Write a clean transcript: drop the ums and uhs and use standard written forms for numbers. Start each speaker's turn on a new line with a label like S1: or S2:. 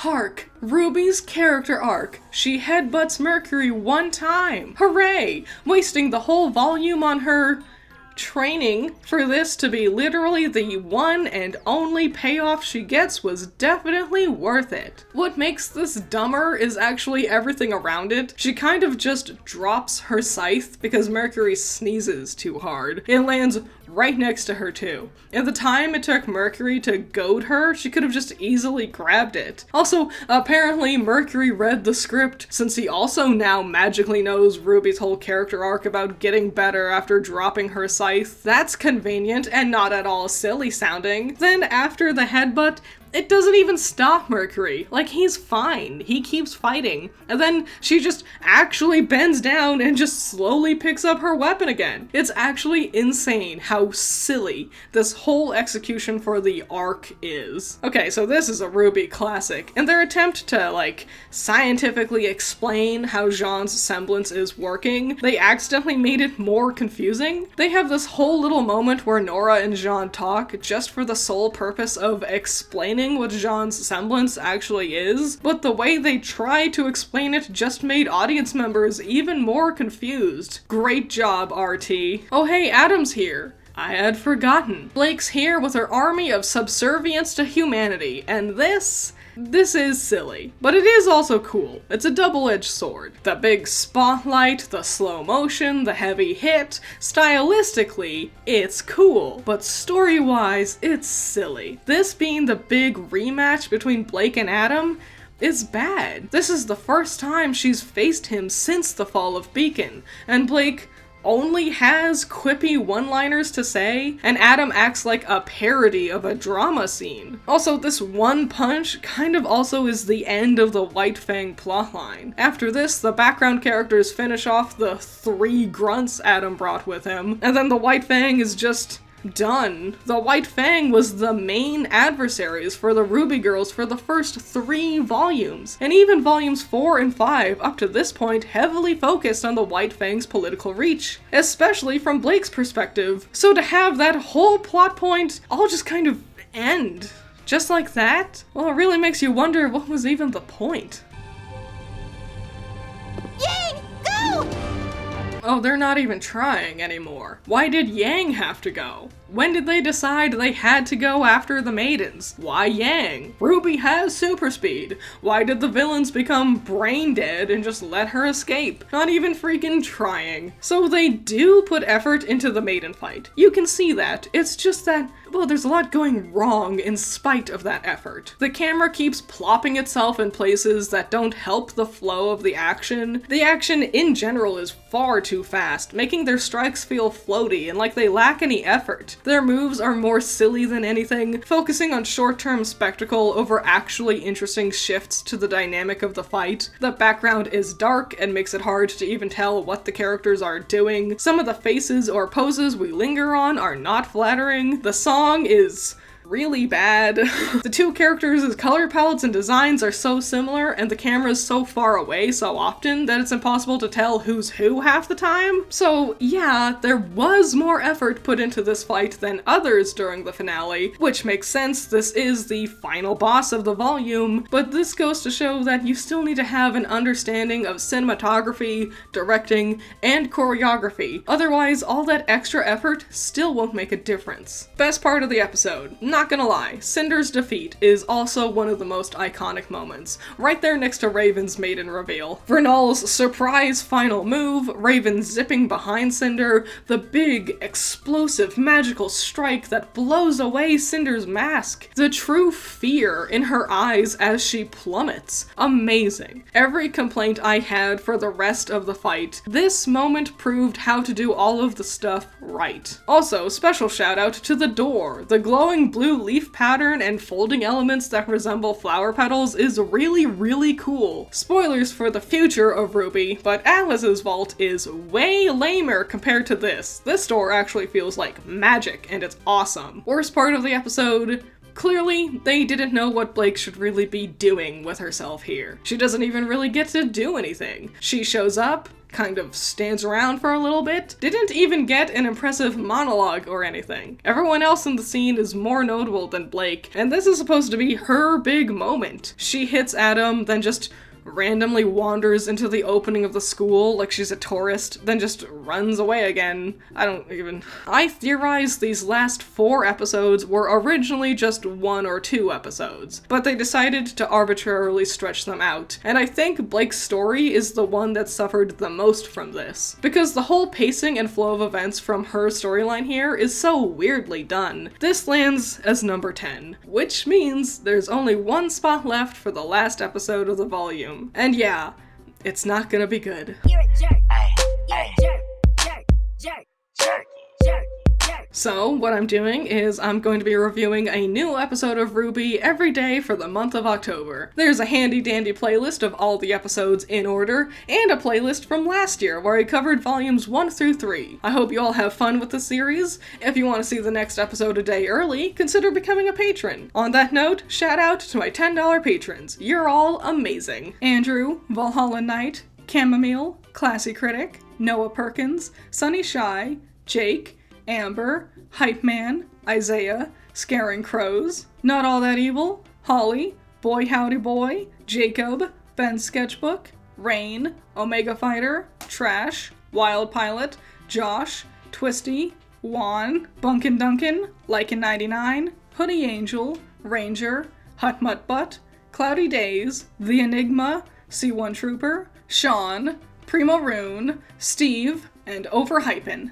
S1: Hark! Ruby's character arc. She headbutts Mercury one time. Hooray! Wasting the whole volume on her training for this to be literally the one and only payoff she gets was definitely worth it. What makes this dumber is actually everything around it. She kind of just drops her scythe because Mercury sneezes too hard. It lands right next to her too. At the time it took Mercury to goad her, she could have just easily grabbed it. Also, apparently Mercury read the script since he also now magically knows Ruby's whole character arc about getting better after dropping her scythe. That's convenient and not at all silly sounding. Then after the headbutt, it doesn't even stop Mercury. Like, he's fine. He keeps fighting. And then she just actually bends down and just slowly picks up her weapon again. It's actually insane how silly this whole execution for the arc is. Okay, so this is a RWBY classic. In their attempt to, like, scientifically explain how Jean's semblance is working, they accidentally made it more confusing. They have this whole little moment where Nora and Jean talk just for the sole purpose of explaining what Jean's semblance actually is, but the way they try to explain it just made audience members even more confused. Great job, RT. Oh hey, Adam's here. I had forgotten. Blake's here with her army of subservience to humanity, and this is silly, but it is also cool. It's a double-edged sword. The big spotlight, the slow motion, the heavy hit, stylistically, it's cool, but story-wise, it's silly. This being the big rematch between Blake and Adam is bad. This is the first time she's faced him since the fall of Beacon, and Blake only has quippy one-liners to say, and Adam acts like a parody of a drama scene. Also, this one punch kind of also is the end of the White Fang plotline. After this, the background characters finish off the 3 grunts Adam brought with him, and then the White Fang is just done. The White Fang was the main adversaries for the RWBY girls for the first 3 volumes, and even volumes 4 and 5 up to this point heavily focused on the White Fang's political reach, especially from Blake's perspective. So to have that whole plot point all just kind of end just like that, well, it really makes you wonder what was even the point.
S2: Yay! Go!
S1: Oh, they're not even trying anymore. Why did Yang have to go? When did they decide they had to go after the Maidens? Why Yang? RWBY has super speed. Why did the villains become brain dead and just let her escape? Not even freaking trying. So they do put effort into the Maiden fight. You can see that. It's just that, well, there's a lot going wrong in spite of that effort. The camera keeps plopping itself in places that don't help the flow of the action. The action in general is far too fast, making their strikes feel floaty and like they lack any effort. Their moves are more silly than anything, focusing on short-term spectacle over actually interesting shifts to the dynamic of the fight. The background is dark and makes it hard to even tell what the characters are doing. Some of the faces or poses we linger on are not flattering. The song is really bad. The 2 characters' color palettes and designs are so similar, and the camera's so far away so often that it's impossible to tell who's who half the time. So yeah, there was more effort put into this fight than others during the finale, which makes sense. This is the final boss of the volume, but this goes to show that you still need to have an understanding of cinematography, directing, and choreography. Otherwise, all that extra effort still won't make a difference. Best part of the episode. Not gonna lie, Cinder's defeat is also one of the most iconic moments, right there next to Raven's Maiden reveal. Vernal's surprise final move, Raven zipping behind Cinder, the big, explosive, magical strike that blows away Cinder's mask, the true fear in her eyes as she plummets. Amazing. Every complaint I had for the rest of the fight, this moment proved how to do all of the stuff right. Also, special shout out to the door. The glowing blue leaf pattern and folding elements that resemble flower petals is really, really cool. Spoilers for the future of RWBY, but Atlas's vault is way lamer compared to this. This door actually feels like magic, and it's awesome. Worst part of the episode, clearly, they didn't know what Blake should really be doing with herself here. She doesn't even really get to do anything. She shows up, kind of stands around for a little bit, didn't even get an impressive monologue or anything. Everyone else in the scene is more notable than Blake, and this is supposed to be her big moment. She hits Adam, then just randomly wanders into the opening of the school like she's a tourist, then just runs away again. I theorize these last 4 episodes were originally just 1 or 2 episodes, but they decided to arbitrarily stretch them out, and I think Blake's story is the one that suffered the most from this, because the whole pacing and flow of events from her storyline here is so weirdly done. This lands as number 10, which means there's only 1 spot left for the last episode of the volume. And yeah, it's not gonna be good.
S2: You're a jerk. You're a jerk. Jerk. Jerk. Jerk. Jerk. Jerk.
S1: So, what I'm doing is I'm going to be reviewing a new episode of RWBY every day for the month of October. There's a handy-dandy playlist of all the episodes in order, and a playlist from last year where I covered volumes 1 through 3. I hope you all have fun with the series. If you want to see the next episode a day early, consider becoming a patron. On that note, shout out to my $10 patrons. You're all amazing. Andrew, Valhalla Knight, Chamomile, Classy Critic, Noah Perkins, Sunny Shy, Jake, Amber, Hype Man, Isaiah, Scaring Crows, Not All That Evil, Holly, Boy Howdy Boy, Jacob, Ben Sketchbook, Rain, Omega Fighter, Trash, Wild Pilot, Josh, Twisty, Juan, Bunkin Duncan, Lycan99, Hoodie Angel, Ranger, Hut Mutt Butt, Cloudy Days, The Enigma, C1 Trooper, Sean, Primo Rune, Steve, and Overhypen.